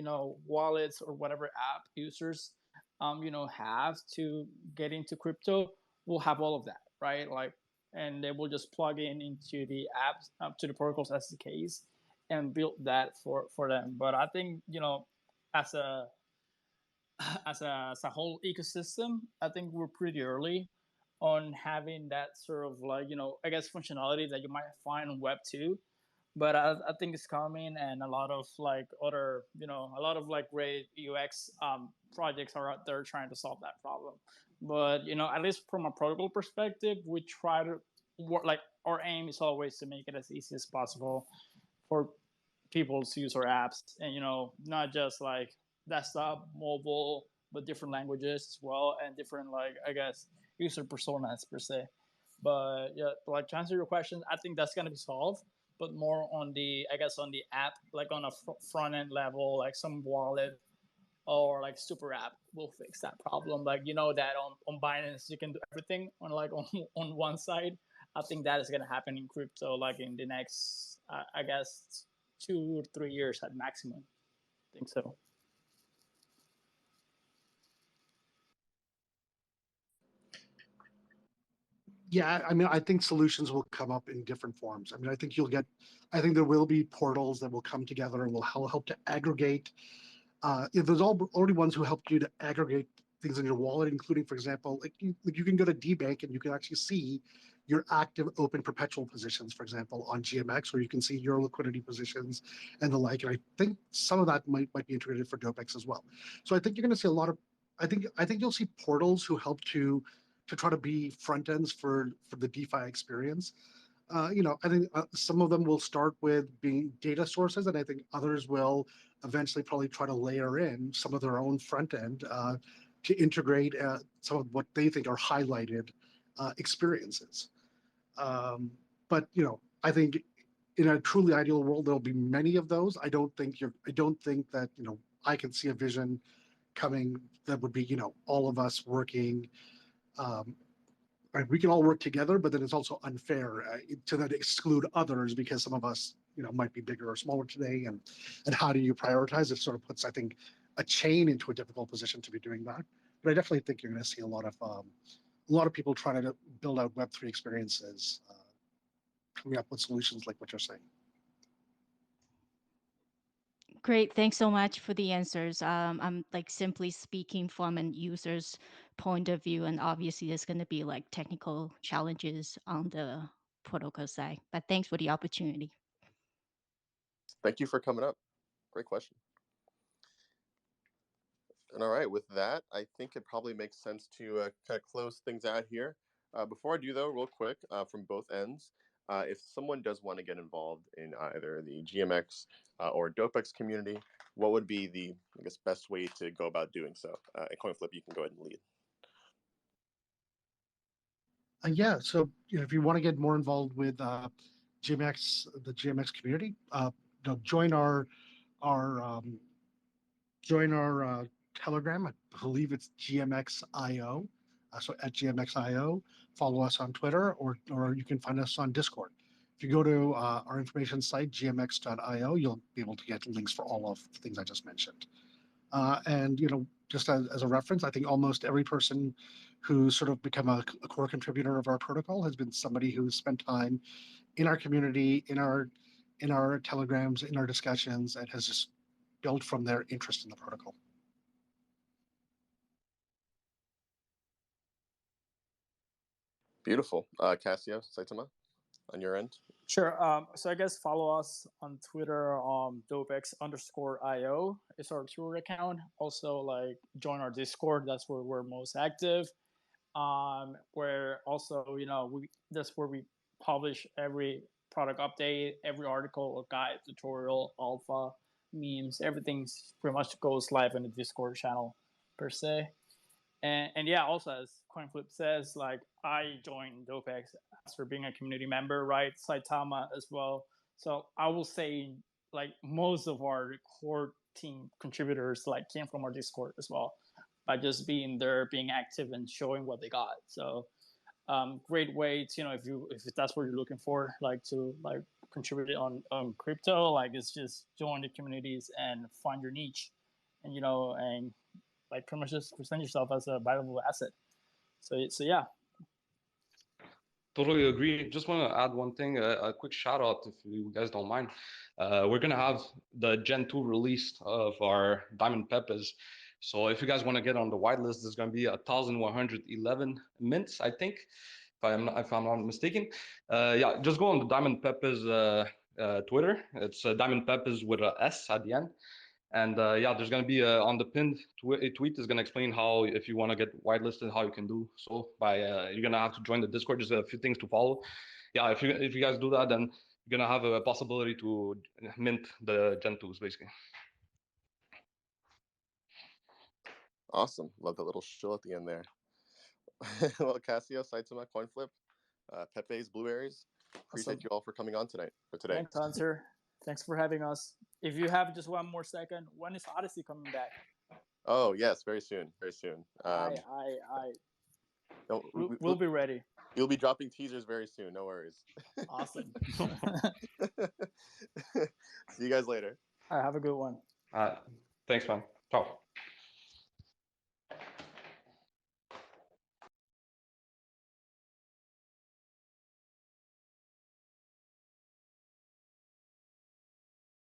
wallets or whatever app users have to get into crypto will have all of that, right? Like, and they will just plug in into the apps, to the protocols SDKs, and build that for them. But I think as a as a whole ecosystem, I think we're pretty early on having that sort of like I guess functionality that you might find on Web 2. But I think it's coming, and a lot of like other a lot of like great UX projects are out there trying to solve that problem. But at least from a protocol perspective, we try to work, like our aim is always to make it as easy as possible for people to use our apps, and not just like desktop, mobile, but different languages as well, and different, like, I guess, user personas per se. But yeah, like, to answer your question, I think that's going to be solved, but more on the, I guess, on the app, like on a front end level, like some wallet or like super app will fix that problem. Like that on Binance you can do everything on like on one side. I think that is going to happen in crypto like in the next I guess 2 or 3 years at maximum. I think so. Yeah, I mean, I think solutions will come up in different forms. I mean, I think there will be portals that will come together and will help to aggregate. If there's already ones who helped you to aggregate things in your wallet, including, for example, like you can go to DBank and you can actually see your active open perpetual positions, for example, on GMX, where you can see your liquidity positions and the like. And I think some of that might be integrated for Dopex as well. So I think you're going to see a lot of. I think you'll see portals who help to try to be front ends for the DeFi experience. I think some of them will start with being data sources, and I think others will eventually probably try to layer in some of their own front end to integrate some of what they think are highlighted experiences. But I think in a truly ideal world, there'll be many of those. I don't think that I can see a vision coming that would be all of us working. Right, we can all work together, but then it's also unfair to then exclude others because some of us, might be bigger or smaller today. And how do you prioritize? It sort of puts, I think, a chain into a difficult position to be doing that. But I definitely think you're going to see a lot of people trying to build out Web3 experiences, coming up with solutions like what you're saying. Great. Thanks so much for the answers. I'm like simply speaking from an user's point of view, and obviously there's going to be like technical challenges on the protocol side. But thanks for the opportunity. Thank you for coming up. Great question. And all right, with that, I think it probably makes sense to kind of close things out here. Before I do, though, real quick, from both ends, if someone does want to get involved in either the GMX or Dopex community, what would be the, I guess, best way to go about doing so? And CoinFlip, you can go ahead and lead. Yeah, so if you want to get more involved with the GMX community, join our Telegram. I believe it's GMXIO. So at GMXIO, follow us on Twitter, or you can find us on Discord. If you go to our information site, gmx.io, you'll be able to get links for all of the things I just mentioned. And just as a reference, I think almost every person who's sort of become a core contributor of our protocol has been somebody who's spent time in our community, in our telegrams, in our discussions, and has just built from their interest in the protocol. Beautiful. Cassio, Saitama, on your end? Sure. So I guess follow us on Twitter, Dopex_IO is our Twitter account. Also, like, join our Discord. That's where we're most active. Where also, that's where we publish every product update, every article or guide, tutorial, alpha, memes, everything's pretty much goes live in the Discord channel per se. And yeah, also as CoinFlip says, like, I joined Dopex after being a community member, right? Saitama as well. So I will say, like, most of our core team contributors like came from our Discord as well, by just being there, being active and showing what they got. So great way to, if that's what you're looking for, like, to like contribute on crypto, like, it's just join the communities and find your niche, and and like pretty much just present yourself as a valuable asset. So yeah. Totally agree. Just want to add one thing, a quick shout out, if you guys don't mind. We're going to have the Gen 2 release of our Diamond Peppers. So if you guys want to get on the whitelist, there's going to be 1,111 mints, I think, if I'm not mistaken. Yeah, just go on the Diamond Peppers Twitter. It's Diamond Peppers with a S at the end. And yeah, there's going to be on the pinned tweet is going to explain how, if you want to get whitelisted, how you can do so by you're going to have to join the Discord. Just a few things to follow. Yeah, if you guys do that, then you're going to have a possibility to mint the Gen 2s, basically. Awesome. Love the little shill at the end there. Well, Cassio, Saitama, CoinFlip, Pepe's Blueberries. Appreciate Awesome. you all for coming on today. Thanks, Hunter. Thanks for having us. If you have just one more second, when is Odyssey coming back? Oh yes, very soon, very soon. We'll be ready. You'll be dropping teasers very soon. No worries. Awesome. See you guys later. All right, have a good one. Thanks, man. Ciao.